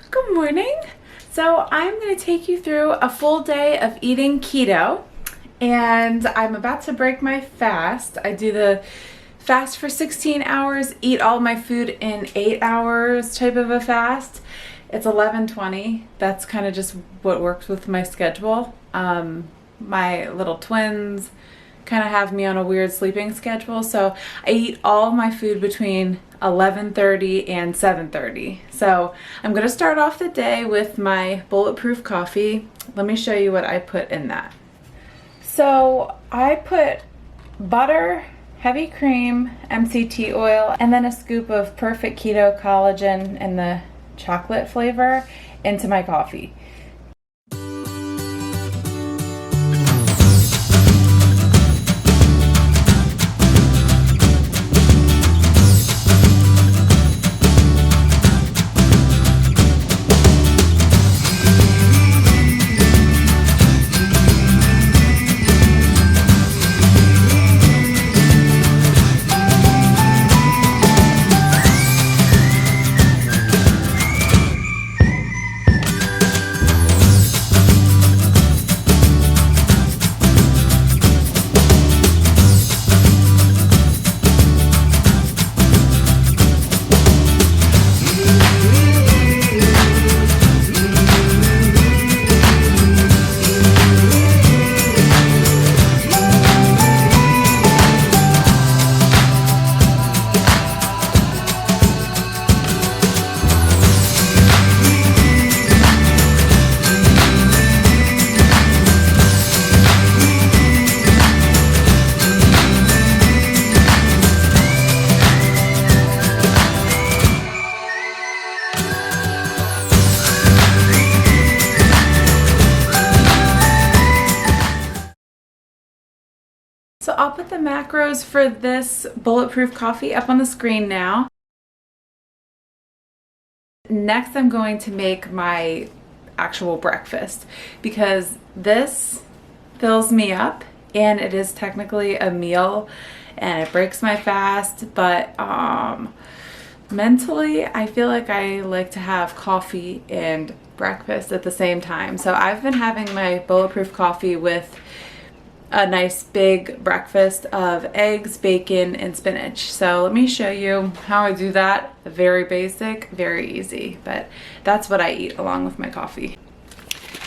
Good morning. So I'm going to take you through a full day of eating keto, and I'm about to break my fast. I do the fast for 16 hours, eat all my food in 8 hours type of a fast. It's 11:20. That's kind of just what works with my schedule. My little twins kind of have me on a weird sleeping schedule, so I eat all of my food between 11:30 and 7:30. So I'm going to start off the day with my Bulletproof Coffee. Let me show you what I put in that. So I put butter, heavy cream, MCT oil, and then a scoop of Perfect Keto Collagen in the chocolate flavor into my coffee. So I'll put the macros for this Bulletproof Coffee up on the screen now. Next, I'm going to make my actual breakfast because this fills me up and it is technically a meal and it breaks my fast, but mentally I feel like I like to have coffee and breakfast at the same time. So I've been having my Bulletproof Coffee with a nice big breakfast of eggs, bacon, and spinach. So let me show you how I do that. Very basic, very easy, but that's what I eat along with my coffee.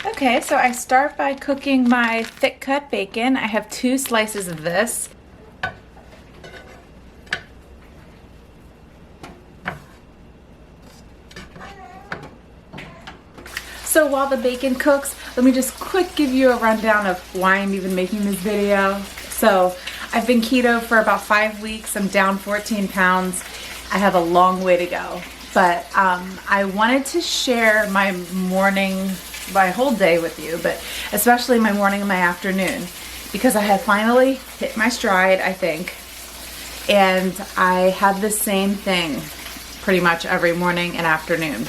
Okay, so I start by cooking my thick cut bacon. I have 2 slices of this. So while the bacon cooks, let me just quick give you a rundown of why I'm even making this video. So I've been keto for about 5 weeks. I'm down 14 pounds. I have a long way to go. But I wanted to share my morning, my whole day with you, but especially my morning and my afternoon, because I have finally hit my stride, I think. And I have the same thing pretty much every morning and afternoon.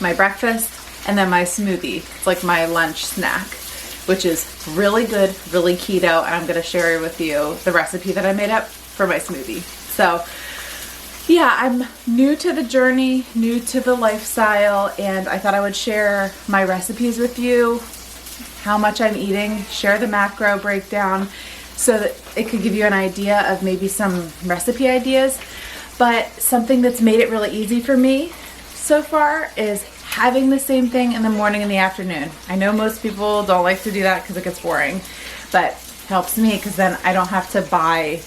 My breakfast, and then my smoothie. It's like my lunch snack, which is really good, really keto, and I'm gonna share with you the recipe that I made up for my smoothie. So yeah, I'm new to the journey, new to the lifestyle, and I thought I would share my recipes with you, how much I'm eating, share the macro breakdown so that it could give you an idea of maybe some recipe ideas. But something that's made it really easy for me so far is having the same thing in the morning and the afternoon. I know most people don't like to do that because it gets boring, but it helps me because then I don't have to buy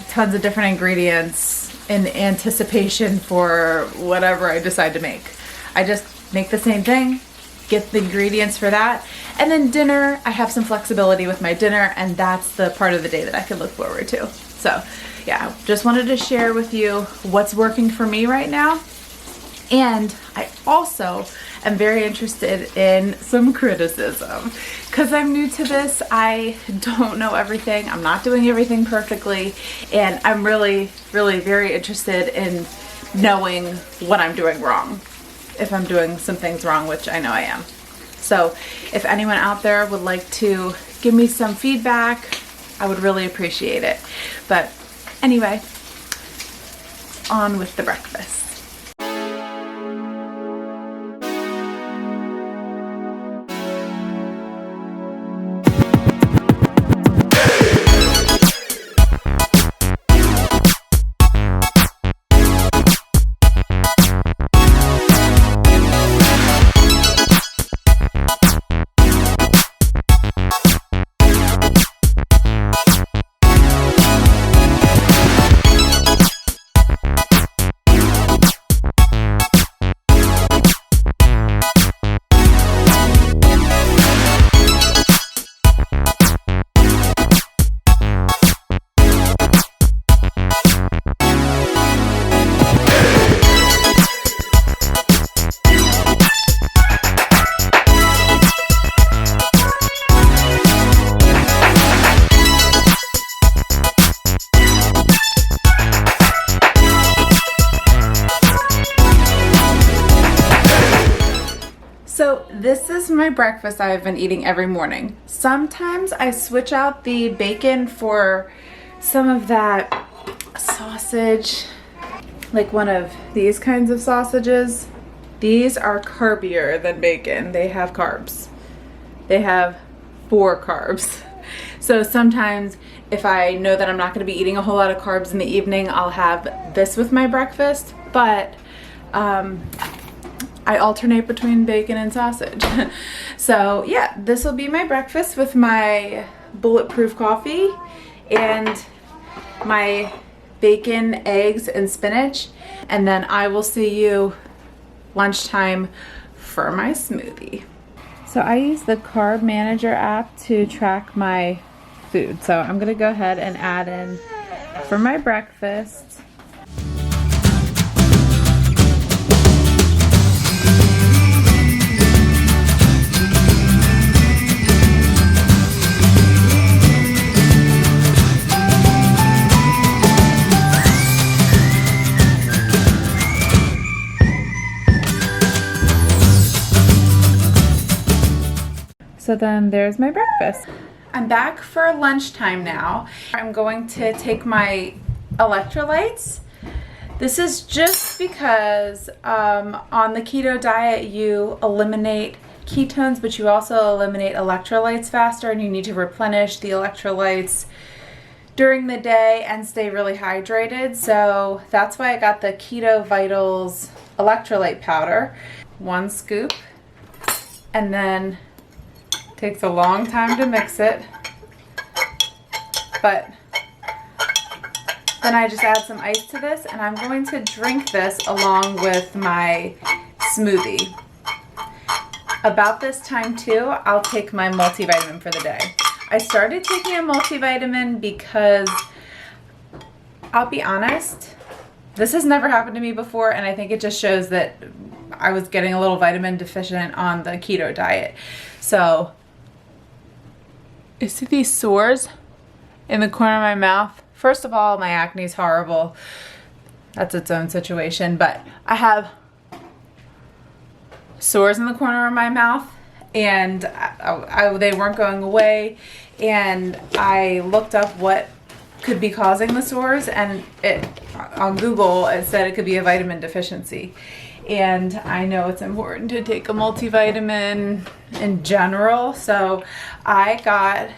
tons of different ingredients in anticipation for whatever I decide to make. I just make the same thing, get the ingredients for that, and then dinner, I have some flexibility with my dinner, and that's the part of the day that I can look forward to. So yeah, just wanted to share with you what's working for me right now. And I also am very interested in some criticism because I'm new to this. I don't know everything. I'm not doing everything perfectly. And I'm really, really very interested in knowing what I'm doing wrong. If I'm doing some things wrong, which I know I am. So if anyone out there would like to give me some feedback, I would really appreciate it. But anyway, on with the breakfast. So this is my breakfast I've been eating every morning. Sometimes I switch out the bacon for some of that sausage, like one of these kinds of sausages. These are carbier than bacon. They have carbs. They have 4 carbs. So sometimes if I know that I'm not going to be eating a whole lot of carbs in the evening, I'll have this with my breakfast. But I alternate between bacon and sausage. So yeah, this will be my breakfast with my Bulletproof coffee and my bacon, eggs, and spinach. And then I will see you lunchtime for my smoothie. So I use the Carb Manager app to track my food. So I'm gonna go ahead and add in for my breakfast. So then there's my breakfast. I'm back for lunchtime now. I'm going to take my electrolytes. This is just because on the keto diet you eliminate ketones, but you also eliminate electrolytes faster, and you need to replenish the electrolytes during the day and stay really hydrated. So that's why I got the Keto Vitals Electrolyte Powder. 1 scoop, and then takes a long time to mix it, but then I just add some ice to this, and I'm going to drink this along with my smoothie. About this time too, I'll take my multivitamin for the day. I started taking a multivitamin because, I'll be honest, this has never happened to me before, and I think it just shows that I was getting a little vitamin deficient on the keto diet. So you see these sores in the corner of my mouth? First of all, my acne is horrible. That's its own situation. But I have sores in the corner of my mouth, and they weren't going away. And I looked up what could be causing the sores, and on Google it said it could be a vitamin deficiency. And I know it's important to take a multivitamin in general, so I got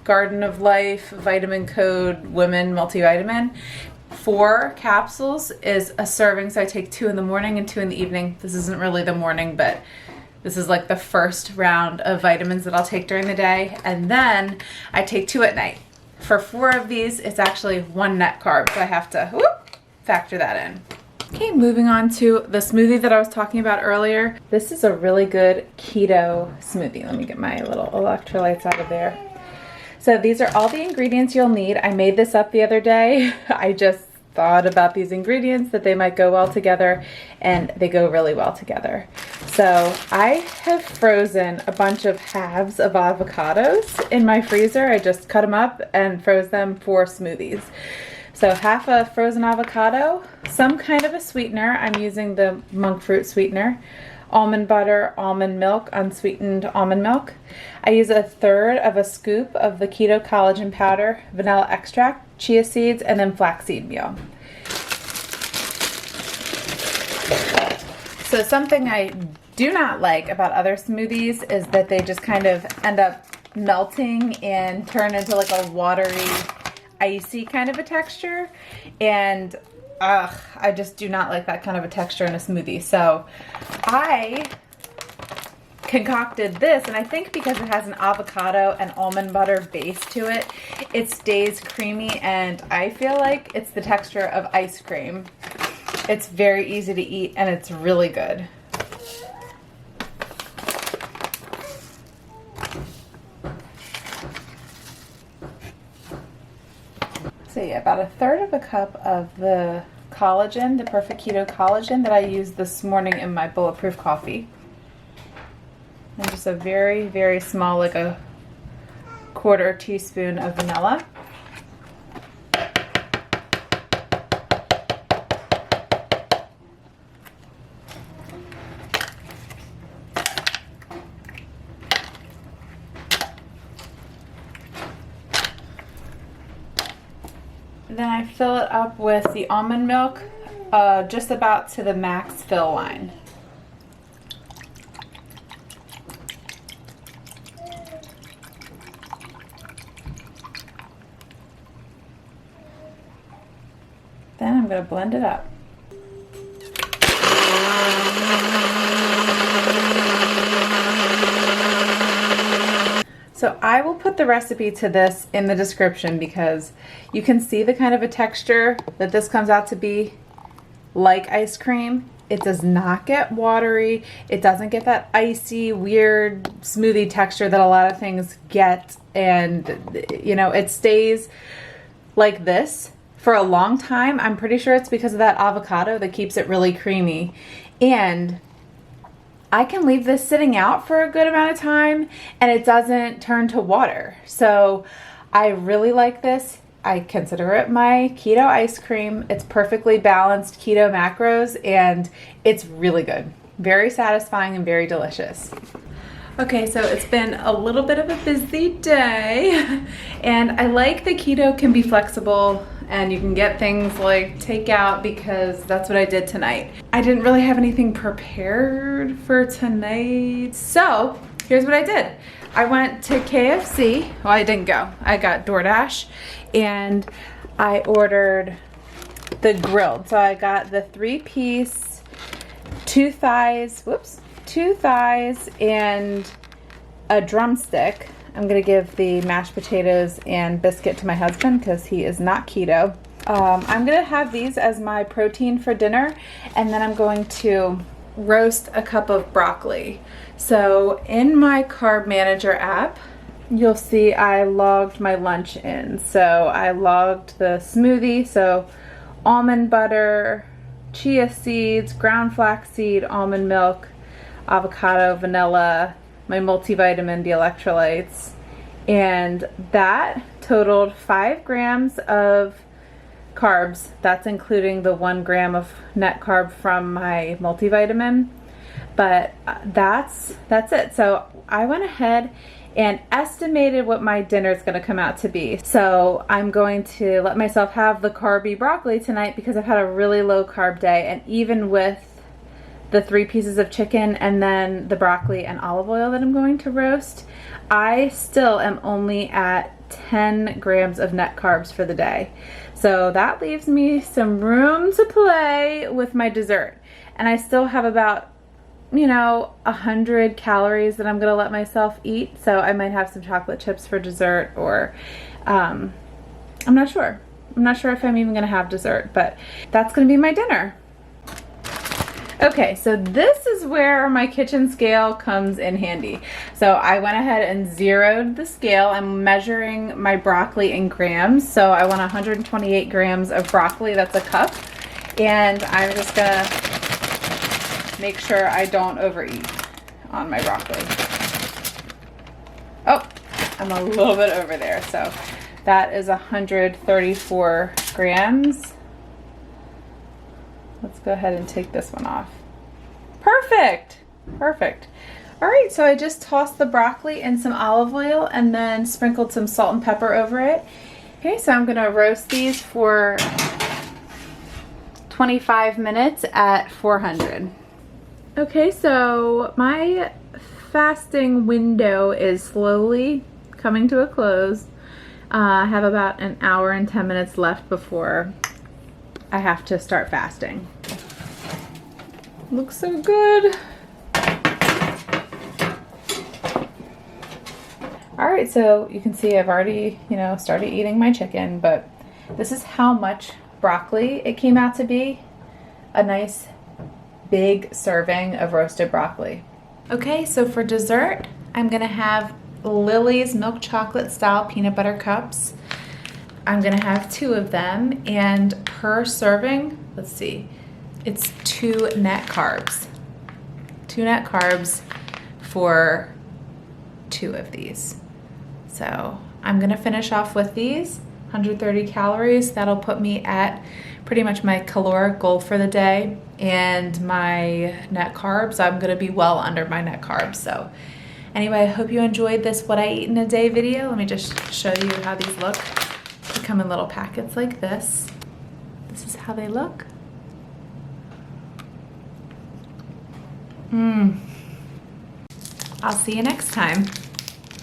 Garden of Life Vitamin Code Women Multivitamin. 4 capsules is a serving, so I take 2 in the morning and 2 in the evening. This isn't really the morning, but this is like the first round of vitamins that I'll take during the day, and then I take 2 at night. For 4 of these, it's actually 1 net carb, so I have to factor that in. Okay, moving on to the smoothie that I was talking about earlier. This is a really good keto smoothie. Let me get my little electrolytes out of there. So these are all the ingredients you'll need. I made this up the other day. I just thought about these ingredients, that they might go well together, and they go really well together. So I have frozen a bunch of halves of avocados in my freezer. I just cut them up and froze them for smoothies. So half a frozen avocado, some kind of a sweetener. I'm using the monk fruit sweetener. Almond butter, almond milk, unsweetened almond milk. I use 1/3 of a scoop of the Keto Collagen Powder, vanilla extract, chia seeds, and then flaxseed meal. So something I do not like about other smoothies is that they just kind of end up melting and turn into like a watery, icy kind of a texture, and I just do not like that kind of a texture in a smoothie. So I concocted this, and I think because it has an avocado and almond butter base to it, it stays creamy, and I feel like it's the texture of ice cream. It's very easy to eat, and it's really good. So yeah, about 1/3 of a cup of the collagen, the Perfect Keto Collagen that I used this morning in my Bulletproof coffee. And just a very, very small, like a 1/4 teaspoon of vanilla. then I fill it up with the almond milk, just about to the max fill line. Then I'm going to blend it up. So I will put the recipe to this in the description because you can see the kind of a texture that this comes out to be, like ice cream. It does not get watery. It doesn't get that icy, weird smoothie texture that a lot of things get. And, you know, it stays like this for a long time. I'm pretty sure it's because of that avocado that keeps it really creamy. And I can leave this sitting out for a good amount of time and it doesn't turn to water. So I really like this. I consider it my keto ice cream. It's perfectly balanced keto macros and it's really good. Very satisfying and very delicious. Okay, so it's been a little bit of a busy day and I like the keto can be flexible and you can get things like takeout because that's what I did tonight. I didn't really have anything prepared for tonight. So here's what I did. I went to KFC. Well, I didn't go. I got DoorDash and I ordered the grilled. So I got the 3-piece, 2 thighs and a drumstick. I'm gonna give the mashed potatoes and biscuit to my husband because he is not keto. I'm gonna have these as my protein for dinner and then I'm going to roast a cup of broccoli. So in my Carb Manager app, you'll see I logged my lunch in. So I logged the smoothie, so almond butter, chia seeds, ground flaxseed, almond milk, avocado, vanilla, my multivitamin, the electrolytes, and that totaled 5 grams of carbs. That's including the 1 gram of net carb from my multivitamin, but that's it. So I went ahead and estimated what my dinner is going to come out to be. So I'm going to let myself have the carby broccoli tonight because I've had a really low carb day, and even with the 3 pieces of chicken and then the broccoli and olive oil that I'm going to roast, I still am only at 10 grams of net carbs for the day. So that leaves me some room to play with my dessert. And I still have about, 100 calories that I'm gonna let myself eat. So I might have some chocolate chips for dessert, or I'm not sure. I'm not sure if I'm even gonna have dessert, but that's gonna be my dinner. Okay, so this is where my kitchen scale comes in handy. So I went ahead and zeroed the scale. I'm measuring my broccoli in grams. So I want 128 grams of broccoli, that's a cup. And I'm just gonna make sure I don't overeat on my broccoli. Oh, I'm a little bit over there. So that is 134 grams. Let's go ahead and take this one off. Perfect. Perfect. All right, so I just tossed the broccoli in some olive oil and then sprinkled some salt and pepper over it. Okay, so I'm gonna roast these for 25 minutes at 400. Okay, so my fasting window is slowly coming to a close. I have about an hour and 10 minutes left before I have to start fasting. Looks so good. All right, so you can see I've already, started eating my chicken, but this is how much broccoli it came out to be. A nice big serving of roasted broccoli. Okay, so for dessert, I'm gonna have Lily's milk chocolate style peanut butter cups. I'm gonna have 2 of them, and per serving, let's see, it's 2 net carbs. 2 net carbs for 2 of these. So I'm gonna finish off with these, 130 calories. That'll put me at pretty much my caloric goal for the day, and my net carbs, I'm gonna be well under my net carbs. So anyway, I hope you enjoyed this what I eat in a day video. Let me just show you how these look. The come in little packets like this. This is how they look. I'll see you next time.